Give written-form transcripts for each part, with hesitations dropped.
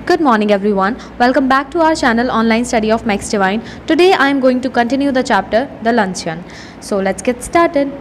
Good morning everyone. Welcome back to our channel Online Study of Max Divine. Today I am going to continue the chapter The Luncheon. So let's get started.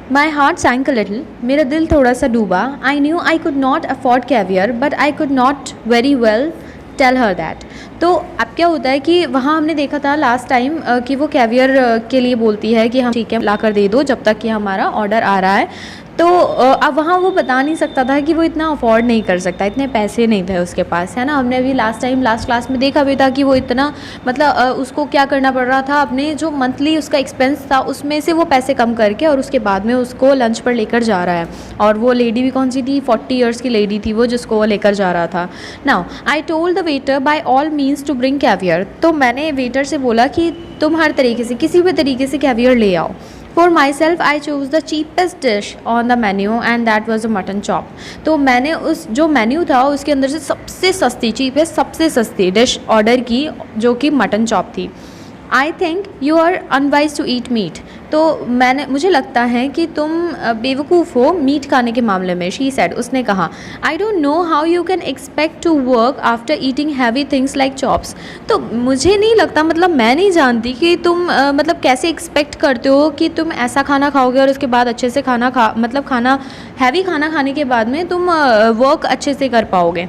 My heart sank a little. मेरा दिल थोड़ा सा डूबा. I knew I could not afford caviar, but I could not very well tell her that. तो अब क्या होता है कि वहाँ हमने देखा था लास्ट टाइम कि वो कैवियर के लिए बोलती है कि हम ठीक है ला कर दे दो जब तक कि हमारा ऑर्डर आ रहा है। तो अब वहाँ वो बता नहीं सकता था कि वो इतना अफोर्ड नहीं कर सकता, इतने पैसे नहीं थे उसके पास, है ना। हमने अभी लास्ट क्लास में देखा भी था कि वो इतना मतलब उसको क्या करना पड़ रहा था, अपने जो मंथली उसका एक्सपेंस था उसमें से वो पैसे कम करके और उसके बाद में उसको लंच पर लेकर जा रहा है। और वो लेडी भी कौन सी थी, 40 ईयर्स की लेडी थी वो, जिसको वो लेकर जा रहा था। Now I told the waiter by all means to bring caviar. तो मैंने वेटर से बोला कि तुम हर तरीके से किसी भी तरीके से कैवियर ले आओ। For myself, I chose the cheapest dish on the menu and that was a mutton chop. तो मैंने उस जो मेन्यू था उसके अंदर से सबसे सस्ती चीपेस्ट सबसे सस्ती डिश ऑर्डर की जो कि मटन चॉप थी। I think you are unwise to eat meat. तो मुझे लगता है कि तुम बेवकूफ़ हो मीट खाने के मामले में। शी सेड, उसने कहा। I don't know how you can expect to work after eating heavy things like chops. तो मुझे नहीं लगता, मतलब मैं नहीं जानती कि तुम मतलब कैसे एक्सपेक्ट करते हो कि तुम ऐसा खाना खाओगे और उसके बाद अच्छे से खाना हैवी खाना खाने के बाद में तुम वर्क अच्छे से कर पाओगे।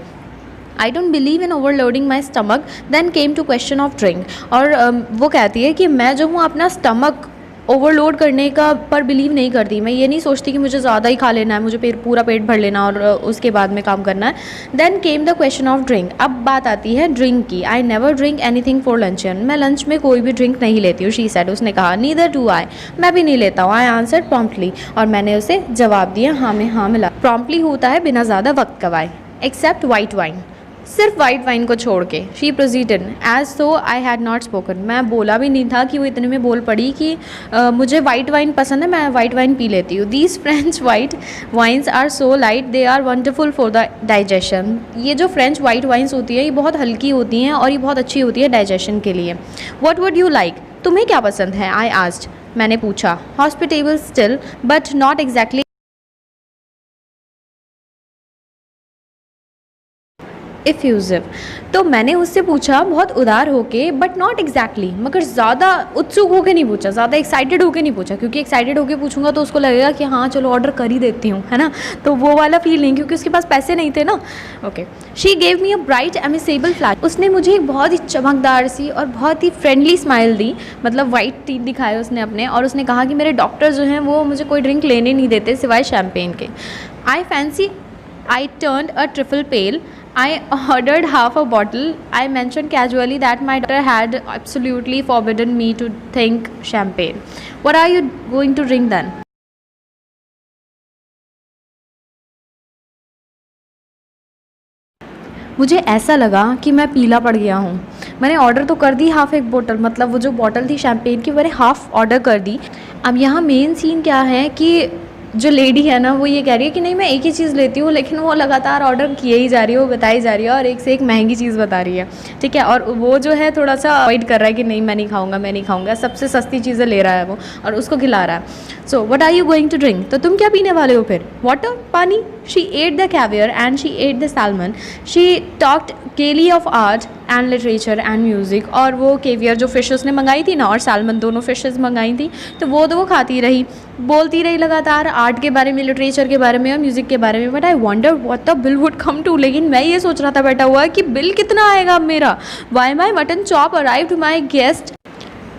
I don't believe in overloading my stomach then came to question of drink. और वो कहती है कि मैं जो हूँ अपना स्टमक ओवरलोड करने का पर बिलीव नहीं करती। मैं ये नहीं सोचती कि मुझे ज़्यादा ही खा लेना है, मुझे पूरा पेट भर लेना और उसके बाद में काम करना है। Then came the question of drink. अब बात आती है ड्रिंक की। I never drink anything for luncheon. मैं लंच में कोई भी ड्रिंक नहीं लेती हूँ। शी सेड, उसने कहा। Neither do I. मैं भी नहीं लेता हूँ। I answered promptly. और मैंने उसे जवाब दिया हाँ में हाँ मिला। प्रॉम्प्टली होता है बिना ज़्यादा वक्त गवाए। एक्सेप्ट वाइट वाइन, सिर्फ वाइट वाइन को छोड़ के। She proceeded as so I had not spoken. मैं बोला भी नहीं था कि वो इतने में बोल पड़ी कि मुझे वाइट वाइन पसंद है, मैं वाइट वाइन पी लेती हूँ। These French white wines are so light, they are wonderful for the digestion. ये जो फ्रेंच वाइट वाइन्स होती है ये बहुत हल्की होती हैं और ये बहुत अच्छी होती है डाइजेशन के लिए। What would you like? तुम्हें क्या पसंद है? आई आस्क्ड, मैंने पूछा। Hospitable still but not exactly effusive. तो मैंने उससे पूछा बहुत उदार होके, बट नॉट एग्जैक्टली, मगर ज़्यादा उत्सुक होके नहीं पूछा, ज़्यादा एक्साइटेड होके नहीं पूछा, क्योंकि एक्साइटेड होके पूछूंगा तो उसको लगेगा कि हाँ चलो ऑर्डर कर ही देती हूँ, है ना। तो वो वाला फील नहीं, क्योंकि उसके पास पैसे नहीं थे ना। Okay. She gave me a bright amicable flash. उसने मुझे एक बहुत ही चमकदार सी और बहुत ही फ्रेंडली स्माइल दी, मतलब वाइट टीथ दिखाए उसने अपने, और उसने कहा कि मेरे डॉक्टर जो हैं वो मुझे कोई ड्रिंक लेने नहीं देते सिवाय शैम्पेन के। I turned a trifle pale. I ordered half a bottle. I mentioned casually that my doctor had absolutely forbidden me to drink champagne. What are you going to drink then? मुझे ऐसा लगा कि मैं पीला पड़ गया हूँ। मैंने ऑर्डर तो कर दी हाफ एक बोतल, मतलब वो जो बॉटल थी शैम्पेन की मैंने हाफ ऑर्डर कर दी। अब यहाँ मेन सीन क्या है कि जो लेडी है ना वो ये कह रही है कि नहीं मैं एक ही चीज़ लेती हूँ, लेकिन वो लगातार ऑर्डर किए ही जा रही है, वो बताई जा रही है और एक से एक महंगी चीज़ बता रही है, ठीक है। और वो जो है थोड़ा सा अवॉइड कर रहा है कि नहीं मैं नहीं खाऊंगा, सबसे सस्ती चीज़ें ले रहा है वो और उसको खिला रहा है। So what are you going to drink? तो तुम क्या पीने वाले हो फिर? वाटर, पानी। She ate the caviar and she ate the salmon. She talked gaily of art and literature and music. और वो केवियर जो फिश उसने मंगाई थी ना और सैल्मन, दोनों फिशेस मंगाई थी, तो वो खाती रही, बोलती रही लगातार आर्ट के बारे में, लिटरेचर के बारे में और म्यूज़िक के बारे में। But I wonder what the bill would come to. लेकिन मैं ये सोच रहा था बैठा हुआ कि बिल कितना आएगा अब मेरा। Why my mutton chop arrived my guest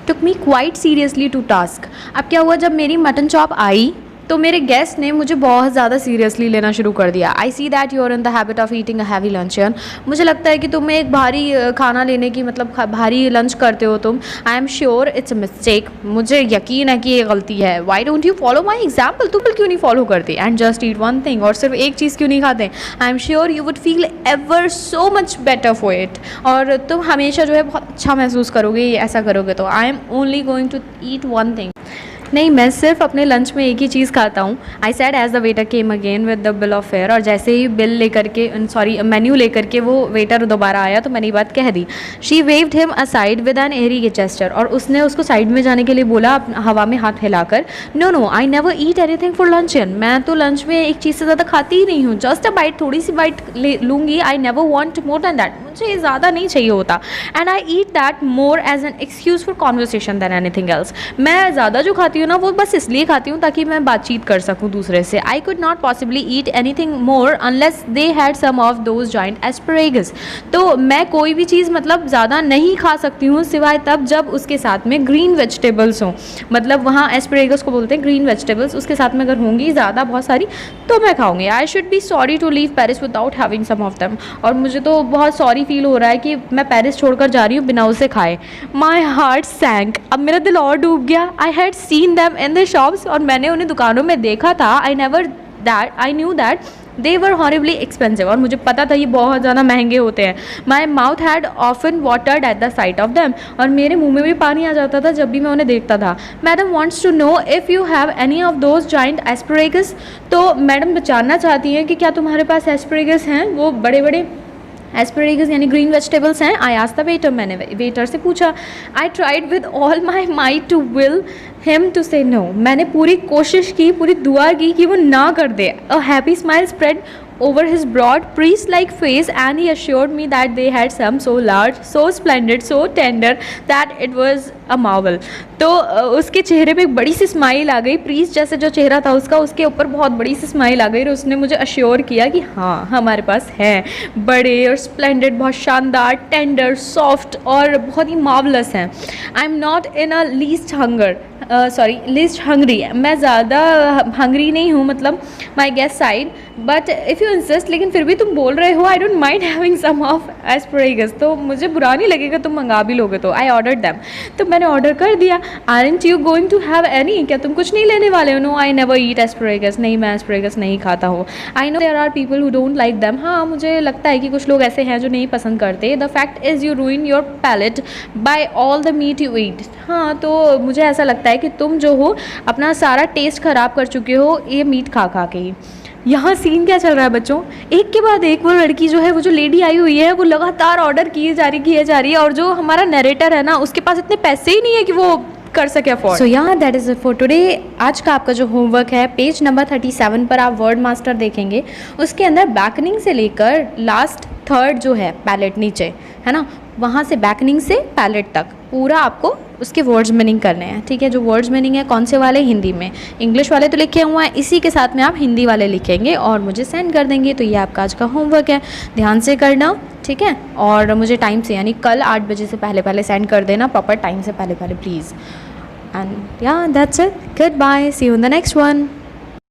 took me quite seriously to task. अब क्या हुआ, जब मेरी मटन चॉप आई तो मेरे गेस्ट ने मुझे बहुत ज़्यादा सीरियसली लेना शुरू कर दिया। I see that you are in the habit of eating a heavy luncheon. मुझे लगता है कि तुम्हें एक भारी खाना लेने की मतलब भारी लंच करते हो तुम। I am sure it's a mistake. मुझे यकीन है कि ये गलती है। Why don't you follow my example? तुम क्यों नहीं फॉलो करते? And just eat one thing, और सिर्फ एक चीज़ क्यों नहीं खाते? I am sure you would feel ever so much better for it. और तुम हमेशा जो है बहुत अच्छा महसूस करोगे ये ऐसा करोगे तो। I am only going to eat one thing. नहीं, मैं सिर्फ अपने लंच में एक ही चीज़ खाता हूँ। I said as the waiter came again with the bill of fare, और जैसे ही बिल लेकर के, सॉरी मेन्यू लेकर के वो वेटर दोबारा आया तो मैंने ये बात कह दी। She waved him aside with an airy gesture, और उसने उसको साइड में जाने के लिए बोला हवा में हाथ हिलाकर, no no I never eat anything for luncheon, मैं तो लंच में एक चीज़ से ज़्यादा खाती ही नहीं हूँ, जस्ट अ बाइट, थोड़ी सी बाइट लूँगी, I never want more than that, मुझे ज़्यादा नहीं चाहिए होता, and I eat that more as an excuse for conversation than anything else. मैं ज़्यादा जो खाती हूँ ना वो बस इसलिए खाती हूँ ताकि मैं बातचीत कर सकूँ दूसरे से। I could not possibly eat anything more unless they had some of those joint asparagus. तो मैं कोई भी चीज़ मतलब ज़्यादा नहीं खा सकती हूँ सिवाय तब जब उसके साथ में ग्रीन वेजिटेबल्स हों, मतलब वहाँ एस्परेगस को बोलते हैं ग्रीन वेजिटेबल्स, उसके साथ में अगर होंगी ज़्यादा बहुत सारी तो मैं खाऊंगी। I should be sorry to leave Paris without having some of them, और मुझे तो बहुत सॉरी फील हो रहा है कि मैं पेरिस छोड़कर जा रही हूँ बिना उसे खाए। माई हार्ट सैंक, अब मेरा दिल और डूब गया। I had seen them in the shops, और मैंने उन्हें दुकानों में देखा था। I knew that they were horribly expensive, और मुझे पता था ये बहुत ज़्यादा महंगे होते हैं। My mouth had often watered at the site of them, और मेरे मुंह में भी पानी आ जाता था जब भी मैं उन्हें देखता था। Madam wants to know if you have any of those joint asparagus, तो मैडम जानना चाहती हैं कि क्या तुम्हारे पास एस्परेगस हैं, वो बड़े बड़े एस्परेगस यानी ग्रीन वेजिटेबल्स हैं। आई आस्क्ड द वेटर, मैंने वेटर से पूछा। I tried with all my might to will him to say no, मैंने पूरी कोशिश की, पूरी दुआ की कि वो ना कर दे। A happy smile spread over his broad priest-like face, and he assured me that they had some so large, so splendid, so tender that it was a marvel। तो उसके चेहरे पे एक बड़ी सी स्माइल आ गई, प्रीस्ट जैसे जो चेहरा था उसका, उसके ऊपर बहुत बड़ी सी स्माइल आ गई, और उसने मुझे अश्योर किया कि हाँ हमारे पास हैं, बड़े और स्प्लेंडेड, बहुत शानदार, टेंडर, सॉफ्ट और बहुत ही मार्वलस हैं। I am not in a least hungry, मैं ज़्यादा हंगरी नहीं हूँ, मतलब my guest said, but if you insist, लेकिन फिर भी तुम बोल रहे हो, I don't mind having some of asparagus, तो मुझे बुरा नहीं लगेगा तुम मंगा भी लोगे तो। आई ऑर्डर दैम, तो मैंने ऑर्डर कर दिया। Aren't you going to have any, क्या तुम कुछ नहीं लेने वाले हो? No I never eat asparagus, नहीं मैं एस्परेगस नहीं खाता हूँ। I know there are people who don't like them, हाँ मुझे लगता है कि कुछ लोग ऐसे हैं जो नहीं पसंद करते। The fact is you ruin your palate by all the meat you eat, हाँ तो मुझे ऐसा लगता है कि तुम जो हो अपना सारा टेस्ट ख़राब कर चुके हो ये मीट खा खा के ही। यहाँ सीन क्या चल रहा है बच्चों, एक के बाद एक वो लड़की जो है, वो जो लेडी आई हुई है, वो लगातार ऑर्डर किए जा रही है, और जो हमारा नरेटर है ना उसके पास इतने पैसे ही नहीं है कि वो कर सके अफोर्ड। सो यहाँ दैट इज़ फॉर टुडे। आज का आपका जो होमवर्क है, पेज नंबर 37 पर आप वर्ड मास्टर देखेंगे, उसके अंदर बैकनिंग से लेकर लास्ट थर्ड जो है पैलेट नीचे है ना, वहाँ से बैकनिंग से पैलेट तक पूरा आपको उसके वर्ड्स मीनिंग करने हैं, ठीक है। जो वर्ड्स मीनिंग है कौन से वाले, हिंदी में, इंग्लिश वाले तो लिखे हुए हैं, इसी के साथ में आप हिंदी वाले लिखेंगे और मुझे सेंड कर देंगे। तो ये आपका आज का होमवर्क है, ध्यान से करना, ठीक है। और मुझे टाइम से यानी कल 8 बजे से पहले सेंड कर देना, प्रॉपर टाइम से पहले please. And yeah that's it, good bye, see you in the next one.